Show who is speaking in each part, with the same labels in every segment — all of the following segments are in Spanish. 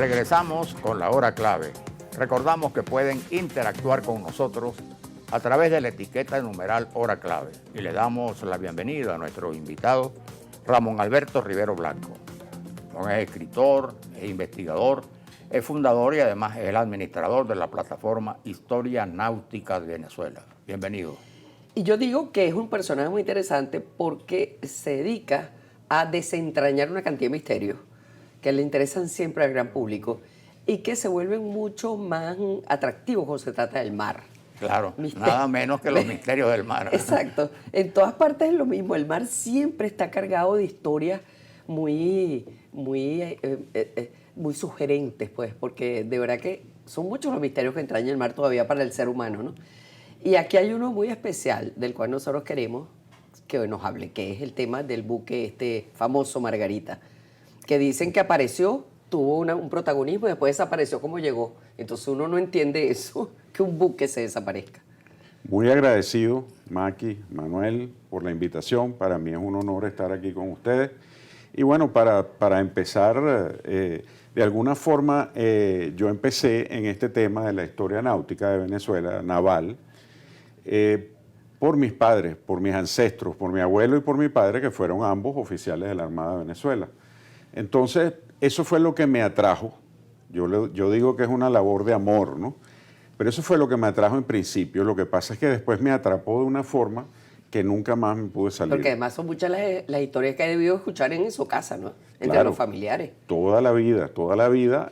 Speaker 1: Regresamos con la hora clave. Recordamos que pueden interactuar con nosotros a través de la etiqueta de numeral hora clave. Y le damos la bienvenida a nuestro invitado, Ramón Alberto Rivero Blanco. Es escritor, es investigador, es fundador y además es el administrador de la plataforma Historia Náutica de Venezuela. Bienvenido.
Speaker 2: Y yo digo que es un personaje muy interesante porque se dedica a desentrañar una cantidad de misterios que le interesan siempre al gran público y que se vuelven mucho más atractivos cuando se trata del mar.
Speaker 1: Claro, nada menos que los misterios del mar.
Speaker 2: Exacto. En todas partes es lo mismo. El mar siempre está cargado de historias muy sugerentes, pues, porque de verdad que son muchos los misterios que entraña el mar todavía para el ser humano, ¿no? Y aquí hay uno muy especial del cual nosotros queremos que hoy nos hable, que es el tema del buque este famoso Margarita, que dicen que apareció, tuvo un protagonismo y después desapareció como llegó. Entonces uno no entiende eso, que un buque se desaparezca.
Speaker 3: Muy agradecido, Maki, Manuel, por la invitación. Para mí es un honor estar aquí con ustedes. Y bueno, para empezar, de alguna forma, yo empecé en este tema de la historia náutica de Venezuela, naval, por mis padres, por mis ancestros, por mi abuelo y por mi padre, que fueron ambos oficiales de la Armada de Venezuela. Entonces, eso fue lo que me atrajo. Yo digo que es una labor de amor, ¿no? Pero eso fue lo que me atrajo en principio. Lo que pasa es que después me atrapó de una forma que nunca más me pude salir.
Speaker 2: Porque además son muchas las historias que he debido escuchar en su casa, ¿no? Entre
Speaker 3: claro,
Speaker 2: los familiares.
Speaker 3: Toda la vida.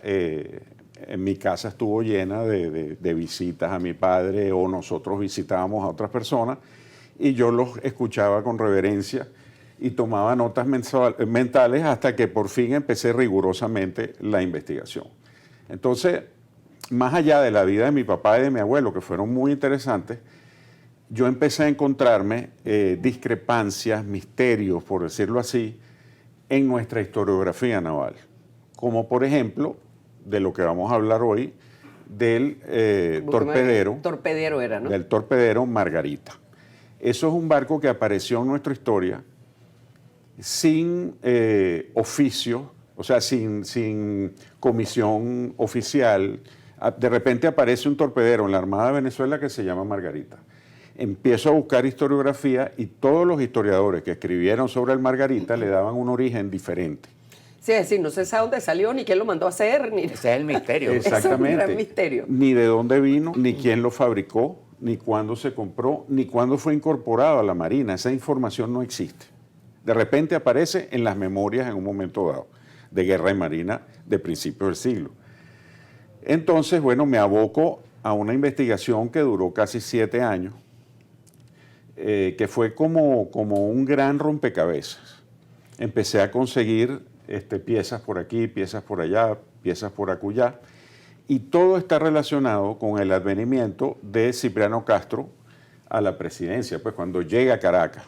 Speaker 3: En mi casa estuvo llena de visitas a mi padre o nosotros visitábamos a otras personas y yo los escuchaba con reverencia y tomaba notas mentales hasta que por fin empecé rigurosamente la investigación. Entonces, más allá de la vida de mi papá y de mi abuelo, que fueron muy interesantes, yo empecé a encontrarme discrepancias, misterios, por decirlo así, en nuestra historiografía naval. Como por ejemplo, de lo que vamos a hablar hoy, del torpedero.
Speaker 2: Torpedero era, ¿no?
Speaker 3: Del torpedero Margarita. Eso es un barco que apareció en nuestra historia sin oficio, o sea, sin comisión oficial. De repente aparece un torpedero en la Armada de Venezuela que se llama Margarita. Empiezo a buscar historiografía y todos los historiadores que escribieron sobre el Margarita le daban un origen diferente.
Speaker 2: Sí, es decir, no se sabe dónde salió, ni quién lo mandó a hacer, ni...
Speaker 1: Ese es el misterio.
Speaker 3: Exactamente.
Speaker 2: Ese es un gran misterio.
Speaker 3: Ni de dónde vino, ni quién lo fabricó, ni cuándo se compró, ni cuándo fue incorporado a la Marina. Esa información no existe. De repente aparece en las memorias en un momento dado de Guerra y Marina de principios del siglo. Entonces, bueno, me aboco a una investigación que duró casi 7 años, que fue como un gran rompecabezas. Empecé a conseguir piezas por aquí, piezas por allá, piezas por acullá, y todo está relacionado con el advenimiento de Cipriano Castro a la presidencia, pues cuando llega a Caracas.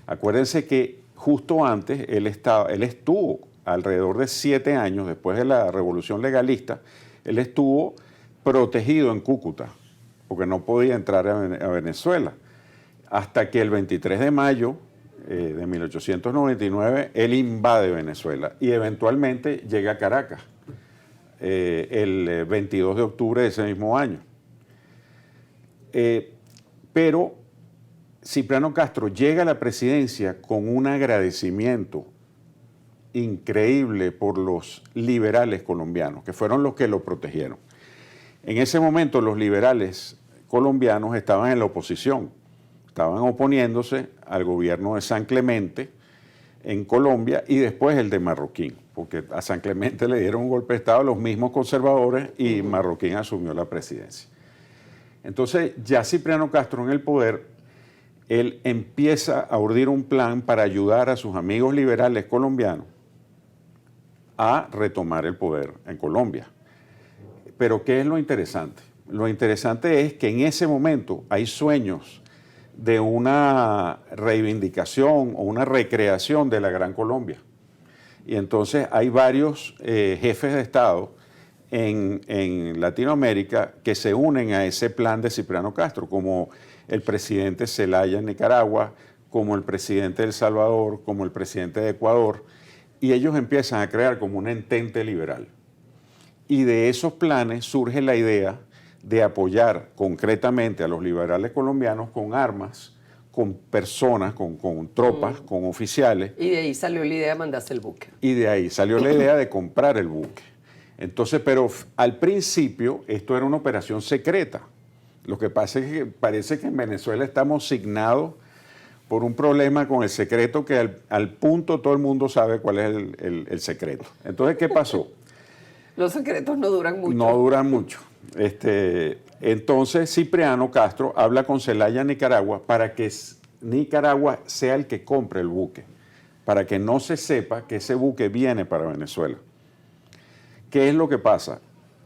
Speaker 3: Acuérdense que justo antes él estuvo alrededor de 7 años, después de la Revolución Legalista, él estuvo protegido en Cúcuta, porque no podía entrar a Venezuela, hasta que el 23 de mayo de 1899, él invade Venezuela y eventualmente llega a Caracas el 22 de octubre de ese mismo año. Pero Cipriano Castro llega a la presidencia con un agradecimiento increíble por los liberales colombianos, que fueron los que lo protegieron. En ese momento los liberales colombianos estaban en la oposición. Estaban oponiéndose al gobierno de San Clemente en Colombia y después el de Marroquín, porque a San Clemente le dieron un golpe de Estado los mismos conservadores y Marroquín asumió la presidencia. Entonces, ya Cipriano Castro en el poder, él empieza a urdir un plan para ayudar a sus amigos liberales colombianos a retomar el poder en Colombia. Pero, ¿qué es lo interesante? Lo interesante es que en ese momento hay sueños de una reivindicación o una recreación de la Gran Colombia. Y entonces hay varios jefes de Estado en Latinoamérica que se unen a ese plan de Cipriano Castro, como el presidente Zelaya en Nicaragua, como el presidente de El Salvador, como el presidente de Ecuador, y ellos empiezan a crear como un entente liberal. Y de esos planes surge la idea de apoyar concretamente a los liberales colombianos con armas, con personas, con tropas, con oficiales.
Speaker 2: Y de ahí salió la idea de mandarse el buque.
Speaker 3: Y de ahí salió la idea de comprar el buque. Entonces, pero al principio esto era una operación secreta. Lo que pasa es que parece que en Venezuela estamos signados por un problema con el secreto que al punto todo el mundo sabe cuál es el secreto. Entonces, ¿qué pasó?
Speaker 2: Los secretos no duran mucho.
Speaker 3: No duran mucho. Entonces Cipriano Castro habla con Zelaya, Nicaragua, para que Nicaragua sea el que compre el buque, para que no se sepa que ese buque viene para Venezuela. ¿Qué es lo que pasa?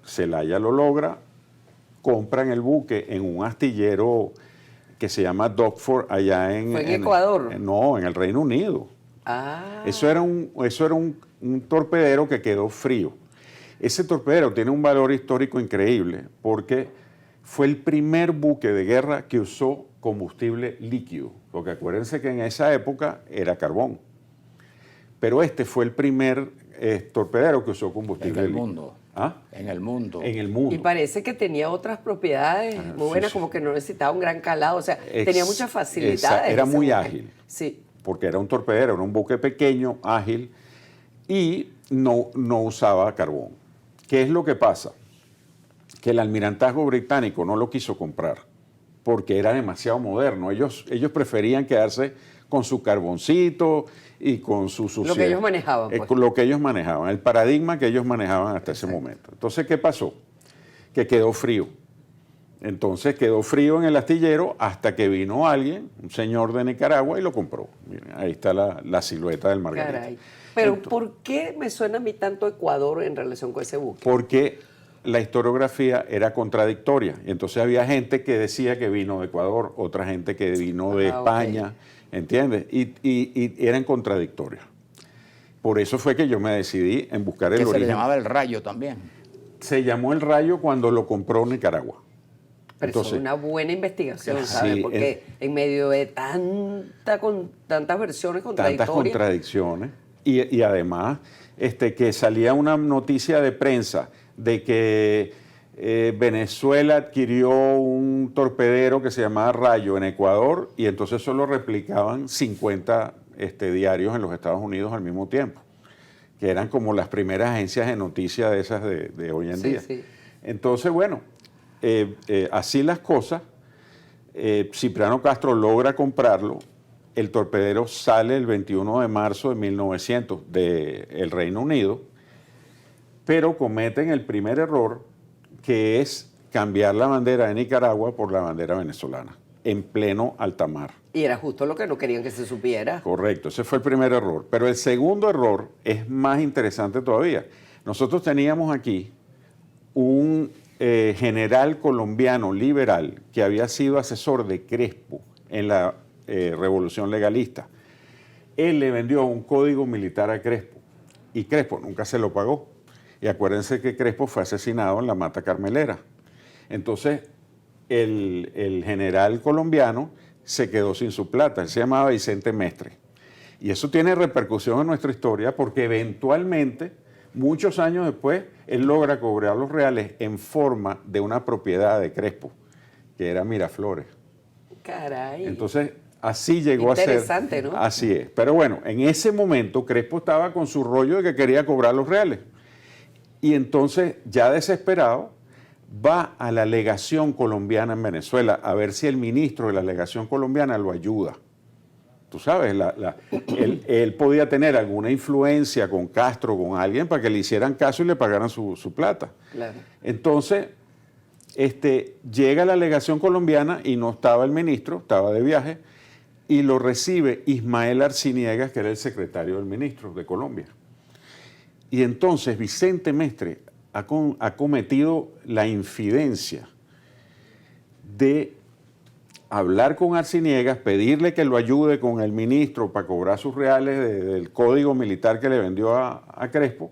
Speaker 3: Zelaya lo logra, compran el buque en un astillero que se llama Dockford allá en...
Speaker 2: ¿Fue en Ecuador?
Speaker 3: No, en el Reino Unido.
Speaker 2: Ah.
Speaker 3: Eso era un torpedero que quedó frío. Ese torpedero tiene un valor histórico increíble porque fue el primer buque de guerra que usó combustible líquido, porque acuérdense que en esa época era carbón. Pero este fue el primer torpedero que usó combustible líquido.
Speaker 1: En el mundo.
Speaker 3: ¿Ah?
Speaker 1: En el mundo.
Speaker 3: En el mundo.
Speaker 2: Y parece que tenía otras propiedades muy buenas,
Speaker 3: sí.
Speaker 2: como que no necesitaba un gran calado, o sea, tenía muchas facilidades.
Speaker 3: Era
Speaker 2: ese
Speaker 3: muy
Speaker 2: buque.
Speaker 3: ágil.
Speaker 2: Sí.
Speaker 3: Porque era un torpedero, era un buque pequeño, ágil, y no usaba carbón. ¿Qué es lo que pasa? Que el almirantazgo británico no lo quiso comprar porque era demasiado moderno. Ellos preferían quedarse con su carboncito y con su suciedad.
Speaker 2: Lo que ellos manejaban. Pues.
Speaker 3: Lo que ellos manejaban, el paradigma que ellos manejaban hasta ese momento. Entonces, ¿qué pasó? Que quedó frío. Entonces quedó frío en el astillero hasta que vino alguien, un señor de Nicaragua, y lo compró. Miren, ahí está la silueta del Margarita.
Speaker 2: Caray. Pero ¿por qué me suena a mí tanto Ecuador en relación con ese buque?
Speaker 3: Porque la historiografía era contradictoria. Y entonces había gente que decía que vino de Ecuador, otra gente que vino de España, ¿entiendes? Y eran contradictorias. Por eso fue que yo me decidí en buscar el origen.
Speaker 1: Se le llamaba el Rayo también.
Speaker 3: Se llamó el Rayo cuando lo compró Nicaragua.
Speaker 2: Pero
Speaker 3: Entonces,
Speaker 2: es una buena investigación,
Speaker 3: sí,
Speaker 2: ¿sabes? Porque en medio de tantas versiones contradictorias.
Speaker 3: Tantas contradicciones. Y además que salía una noticia de prensa de que Venezuela adquirió un torpedero que se llamaba Rayo en Ecuador y entonces solo replicaban 50 diarios en los Estados Unidos al mismo tiempo, que eran como las primeras agencias de noticias de esas de hoy en día.
Speaker 2: Sí.
Speaker 3: Entonces, bueno, así las cosas, Cipriano Castro logra comprarlo. El torpedero sale el 21 de marzo de 1900 del Reino Unido, pero cometen el primer error, que es cambiar la bandera de Nicaragua por la bandera venezolana, en pleno alta mar.
Speaker 2: Y era justo lo que no querían que se supiera.
Speaker 3: Correcto, ese fue el primer error. Pero el segundo error es más interesante todavía. Nosotros teníamos aquí un general colombiano liberal que había sido asesor de Crespo en la revolución legalista. Él le vendió un código militar a Crespo y Crespo nunca se lo pagó. Y acuérdense que Crespo fue asesinado en la Mata Carmelera. Entonces, el general colombiano se quedó sin su plata. Él se llamaba Vicente Mestre. Y eso tiene repercusión en nuestra historia porque eventualmente, muchos años después, él logra cobrar los reales en forma de una propiedad de Crespo, que era Miraflores.
Speaker 2: Caray.
Speaker 3: Entonces, así llegó a ser.
Speaker 2: Interesante, ¿no?
Speaker 3: Así es. Pero bueno, en ese momento Crespo estaba con su rollo de que quería cobrar los reales. Y entonces, ya desesperado, va a la legación colombiana en Venezuela a ver si el ministro de la legación colombiana lo ayuda. Tú sabes, él podía tener alguna influencia con Castro, con alguien, para que le hicieran caso y le pagaran su plata.
Speaker 2: Claro.
Speaker 3: Entonces, llega a la legación colombiana y no estaba el ministro, estaba de viaje, y lo recibe Ismael Arciniegas, que era el secretario del ministro de Colombia. Y entonces Vicente Mestre ha cometido la infidencia de hablar con Arciniegas, pedirle que lo ayude con el ministro para cobrar sus reales del código militar que le vendió a Crespo.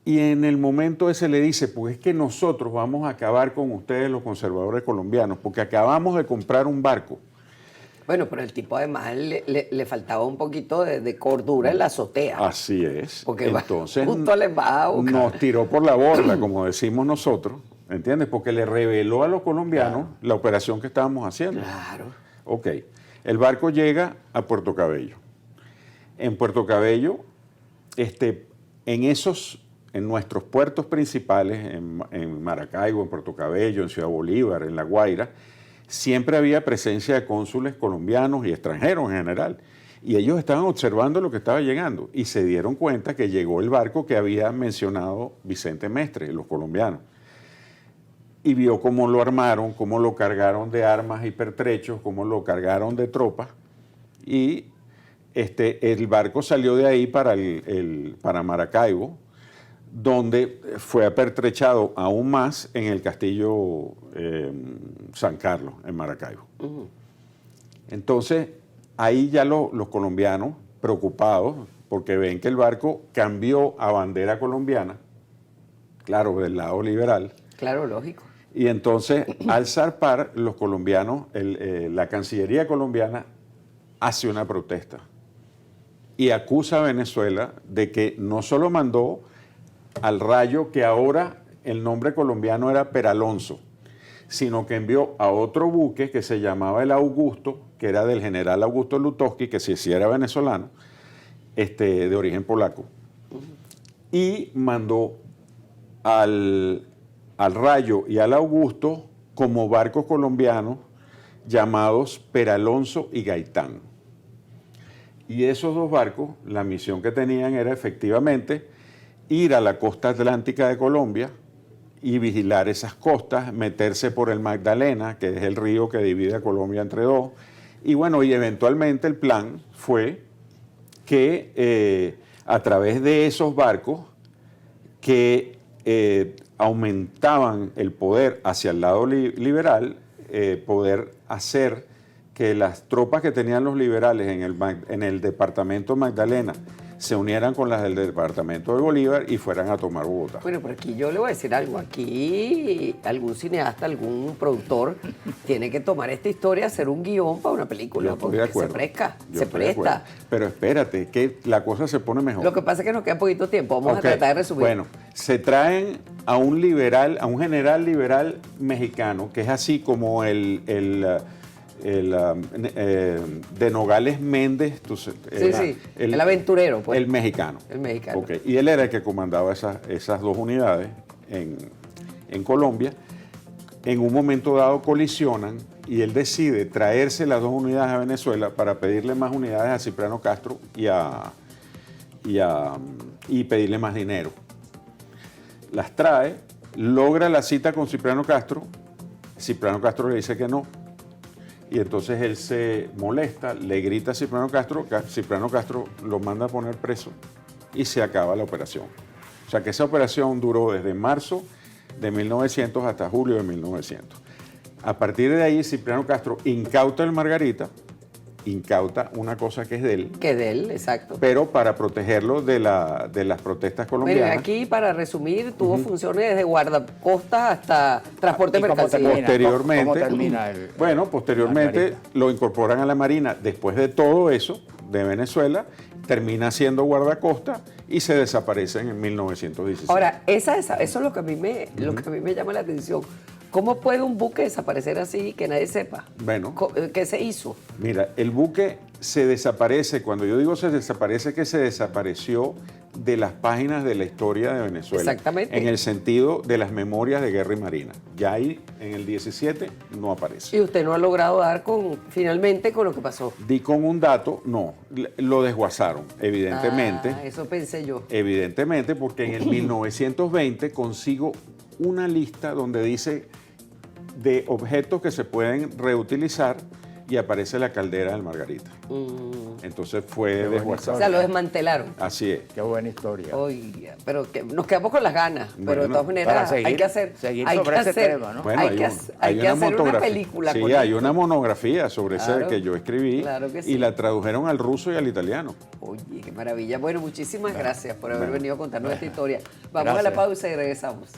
Speaker 3: Y en el momento ese le dice, pues es que nosotros vamos a acabar con ustedes los conservadores colombianos, porque acabamos de comprar un barco
Speaker 2: Bueno, pero el tipo además le faltaba un poquito de cordura en la azotea.
Speaker 3: Así es.
Speaker 2: Porque
Speaker 3: entonces
Speaker 2: justo les va a buscar.
Speaker 3: nos tiró por la borda, como decimos nosotros, ¿entiendes? Porque le reveló a los colombianos la operación que estábamos haciendo.
Speaker 2: Claro.
Speaker 3: Ok, el barco llega a Puerto Cabello. En Puerto Cabello, en nuestros puertos principales, en Maracaibo, en Puerto Cabello, en Ciudad Bolívar, en La Guaira, siempre había presencia de cónsules colombianos y extranjeros en general. Y ellos estaban observando lo que estaba llegando y se dieron cuenta que llegó el barco que había mencionado Vicente Mestre, los colombianos. Y vio cómo lo armaron, cómo lo cargaron de armas y pertrechos, cómo lo cargaron de tropas. Y el barco salió de ahí para Maracaibo, donde fue apertrechado aún más en el castillo San Carlos, en Maracaibo. Entonces, ahí ya los colombianos, preocupados, porque ven que el barco cambió a bandera colombiana, claro, del lado liberal.
Speaker 2: Claro, lógico.
Speaker 3: Y entonces, al zarpar, los colombianos, la Cancillería colombiana hace una protesta y acusa a Venezuela de que no solo mandó al Rayo, que ahora el nombre colombiano era Peralonso, sino que envió a otro buque que se llamaba el Augusto, que era del general Augusto Lutowski, que sí era venezolano, de origen polaco, y mandó al Rayo y al Augusto como barcos colombianos llamados Peralonso y Gaitán. Y esos dos barcos, la misión que tenían era efectivamente ir a la costa atlántica de Colombia y vigilar esas costas, meterse por el Magdalena, que es el río que divide a Colombia entre dos. Y bueno, y eventualmente el plan fue que a través de esos barcos que aumentaban el poder hacia el lado liberal, poder hacer que las tropas que tenían los liberales en el departamento Magdalena se unieran con las del departamento de Bolívar y fueran a tomar Bogotá.
Speaker 2: Bueno, pero aquí yo le voy a decir algo. Aquí algún cineasta, algún productor tiene que tomar esta historia, hacer un guión para una película.
Speaker 3: Yo estoy
Speaker 2: porque
Speaker 3: de acuerdo.
Speaker 2: se presta.
Speaker 3: Pero espérate, que la cosa se pone mejor.
Speaker 2: Lo que pasa es que nos queda poquito tiempo. Vamos a tratar de resumir.
Speaker 3: Bueno, se traen a un liberal, a un general liberal mexicano, que es así como de Nogales Méndez.
Speaker 2: El aventurero. Pues.
Speaker 3: El mexicano.
Speaker 2: El mexicano.
Speaker 3: Okay. Y él era el que comandaba esas dos unidades en Colombia. En un momento dado colisionan y él decide traerse las dos unidades a Venezuela para pedirle más unidades a Cipriano Castro y pedirle más dinero. Las trae, logra la cita con Cipriano Castro le dice que no. Y entonces él se molesta, le grita a Cipriano Castro lo manda a poner preso y se acaba la operación. O sea que esa operación duró desde marzo de 1900 hasta julio de 1900. A partir de ahí Cipriano Castro incauta el Margarita, incauta una cosa que es de él.
Speaker 2: Que es de él, exacto.
Speaker 3: Pero para protegerlo de las protestas colombianas.
Speaker 2: Bueno, aquí, para resumir, tuvo funciones desde guardacostas hasta transporte de mercancías.
Speaker 3: Posteriormente,
Speaker 1: ¿Cómo termina
Speaker 3: posteriormente lo incorporan a la Marina. Después de todo eso, de Venezuela, termina siendo guardacosta y se desaparecen en 1916.
Speaker 2: Ahora, eso es lo que a mí me llama la atención. ¿Cómo puede un buque desaparecer así y que nadie sepa?
Speaker 3: Bueno.
Speaker 2: ¿Qué se hizo?
Speaker 3: Mira, el buque se desaparece. Cuando yo digo se desaparece, que se desapareció de las páginas de la historia de Venezuela.
Speaker 2: Exactamente.
Speaker 3: En el sentido de las memorias de guerra y marina. Ya ahí, en el 17, no aparece.
Speaker 2: Y usted no ha logrado dar finalmente con lo que pasó.
Speaker 3: Di con un dato, no, lo desguazaron, evidentemente.
Speaker 2: Eso pensé yo.
Speaker 3: Evidentemente, porque en el 1920 consigo una lista donde dice de objetos que se pueden reutilizar y aparece la caldera del Margarita. Entonces fue desguazado.
Speaker 2: O sea, lo desmantelaron.
Speaker 3: Así es.
Speaker 1: Qué buena historia.
Speaker 2: Oye, pero nos quedamos con las ganas. Pero de todas maneras hay que hacer.
Speaker 1: Seguir sobre ese tema, ¿no?
Speaker 3: Bueno,
Speaker 2: hay que hacer una película.
Speaker 3: Sí,
Speaker 2: con
Speaker 3: hay
Speaker 2: esto.
Speaker 3: una monografía sobre ese que yo escribí.
Speaker 2: Claro que sí.
Speaker 3: Y la tradujeron al ruso y al italiano.
Speaker 2: Oye, qué maravilla. Bueno, muchísimas gracias por haber venido a contarnos esta historia. Vamos
Speaker 1: Gracias.
Speaker 2: a la pausa y regresamos.